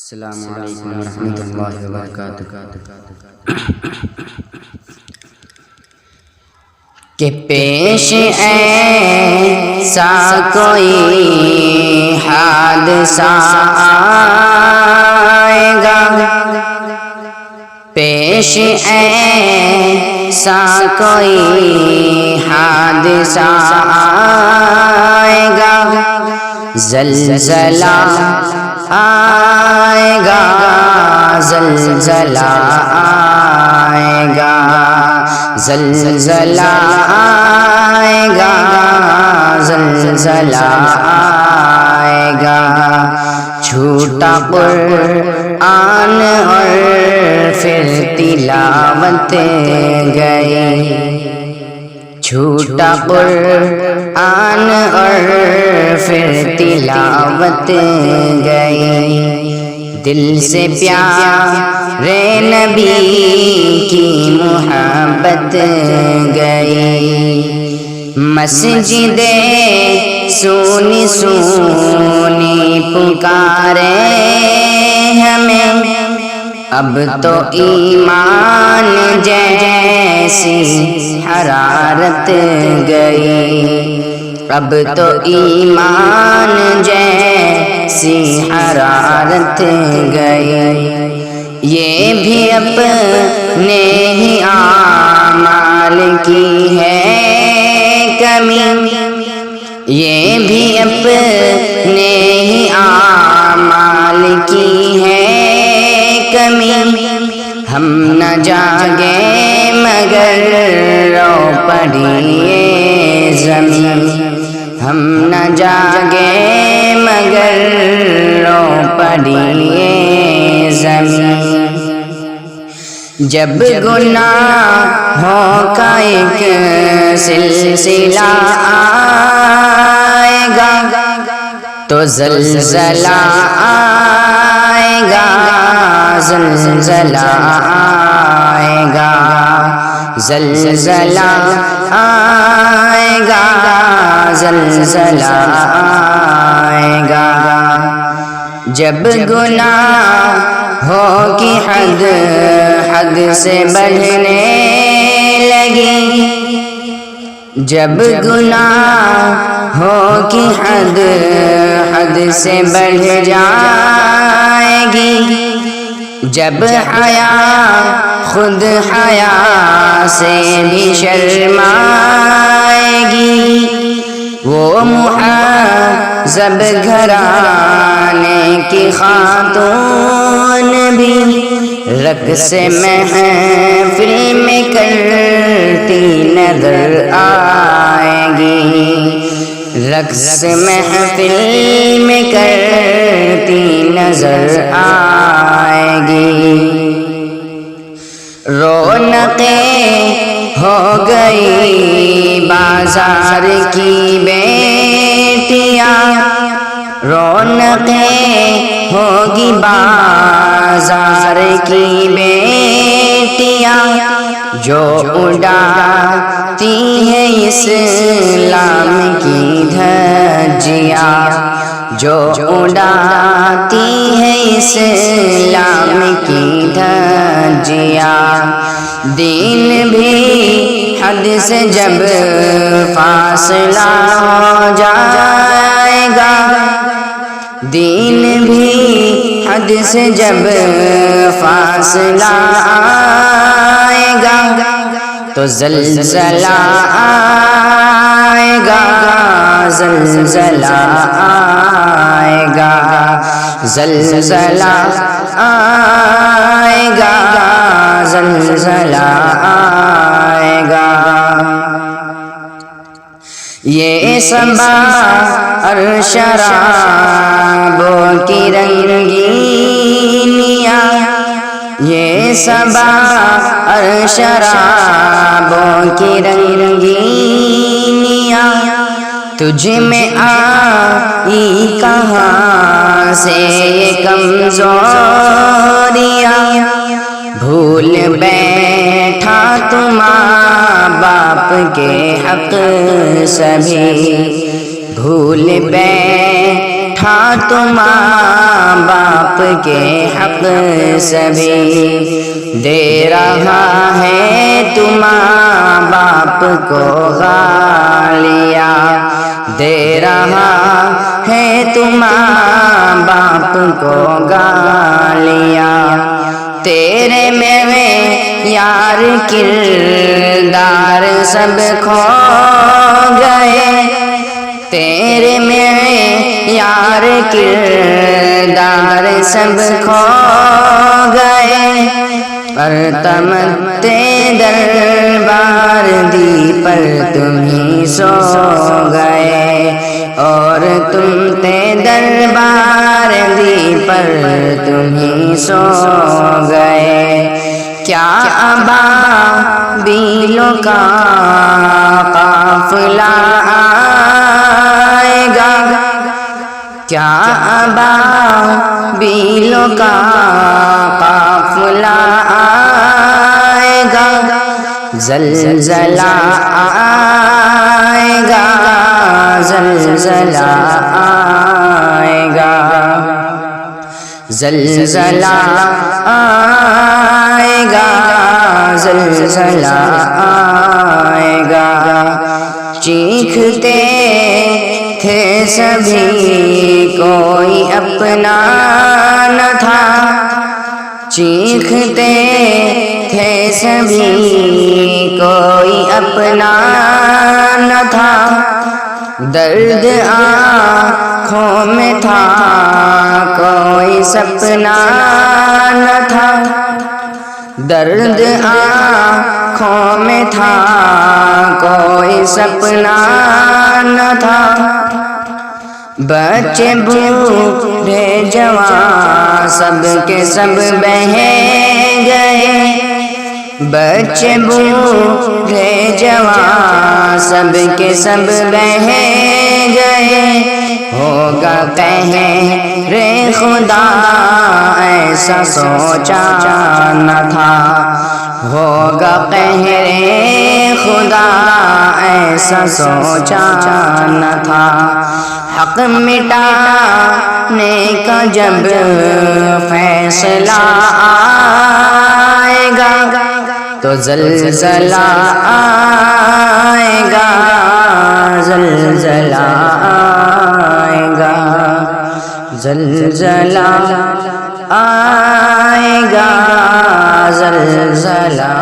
السلام علیکم ورحمۃ اللہ وبرکاتہ۔ کہ پیش ایسا کوئی حادثہ آئے گا، پیش ایسا کوئی حادثہ آئے گا، زلزلہ آئے گا، زلزلہ آئے گا، زلزلہ آئے گا، زلزلہ آئے گا۔ چھوٹا قرآن اور پھر تلاوت گئی، چھوٹا قرآن اور پھر تلاوت گئی، دل سے پیارے نبی کی محبت گئی۔ مسجد سونی سونی پکارے ہمیں، اب تو ایمان جیسی حرارت گئی، اب تو ایمان جیسی حرارت گئی۔ یہ بھی اپنے ہی اعمال کی ہے کمی، یہ بھی اپنے ہی اعمال کی ہے کمی۔ ہم نہ جاگے مگر رو پڑی یہ زمین، ہم نہ جاگے مگر رو پڑی یہ زمین۔ جب گناہوں کا ایک سلسلہ آئے گا تو زلزلہ آئے گا، زلزلہ آئے گا، زلزلہ آئے گا، زلزلہ آئے گا۔ جب گناہوں کی حد سے بڑھنے لگی، جب گناہوں کی حد سے بڑھ جائے گی، جب حیا خود حیا سے بھی شرمائے گی، وہ مہذب گھرانے کی خاتون بھی رقص محفل میں کرتی نظر آئے گی، رقص محفل میں کرتی نظر آئے گی۔ رونقیں ہو گئی بازار کی بیٹیاں، رونقیں ہوگی بازار کی بیٹیاں، جو اڑاتی ہے اسلام کی دھجیاں، جو اڑاتی ہے اسلام کی دھجیاں۔ دین بھی حد سے جب فاصلہ ہو جائے گا، دین بھی حد سے جب فاصلہ آئے گا تو زلزلہ آئے گا، زلزلہ آئے گا، زلزلہ آئے گا، زلزلہ آئے گا۔ یہ صبا اور شرابوں کی رنگینیاں، یہ صبا اور شرابوں کی رنگینیاں، تجھ میں آئی کہاں سے یہ کمزوریاں؟ بھول بیٹھا تو ماں باپ کے حق سبھی، بھول بیٹھا بیٹھا تو ماں باپ کے حق سبھی دے رہا ہے، تو ماں باپ کو گالیاں دے رہا ہے، تو ماں باپ کو گالیاں۔ تیرے میرے یار کردار سب کھو گئے، تیرے میرے یار کردار سب کھو گئے، پر تمتے دربار دی پر تم ہی سو گئے، اور تم تے دربار دی پر تم ہی سو گئے۔ کیا ابابیلوں کا قافلہ آئے گا، کیا ابابیلوں کا قافلہ آئے گا، زلزلہ آئے گا، زلزلہ آئے گا، زلزلہ آئے گا، زلزلہ آئے گا۔ چیختے تھے سبھی کوئی اپنا نہ تھا، چیختے تھے سبھی کوئی اپنا نہ تھا، درد آنکھوں میں تھا کوئی سپنا نہ تھا، درد آنکھوں میں تھا کوئی سپنا نہ تھا، بچے بوڑھے جوان سب کے سب بہہ گئے، بچے بوڑھے جوان سب کے سب بہہ گئے، ہوگا قہر خدا ایسا سوچا نہ تھا، ہوگا قہر خدا ایسا سوچا نہ تھا، حق مٹانے کا جب فیصلہ آئے گا تو زلزلہ آئے گا، زلزلہ آئے گا، زلزلہ آئے گا، زلزلہ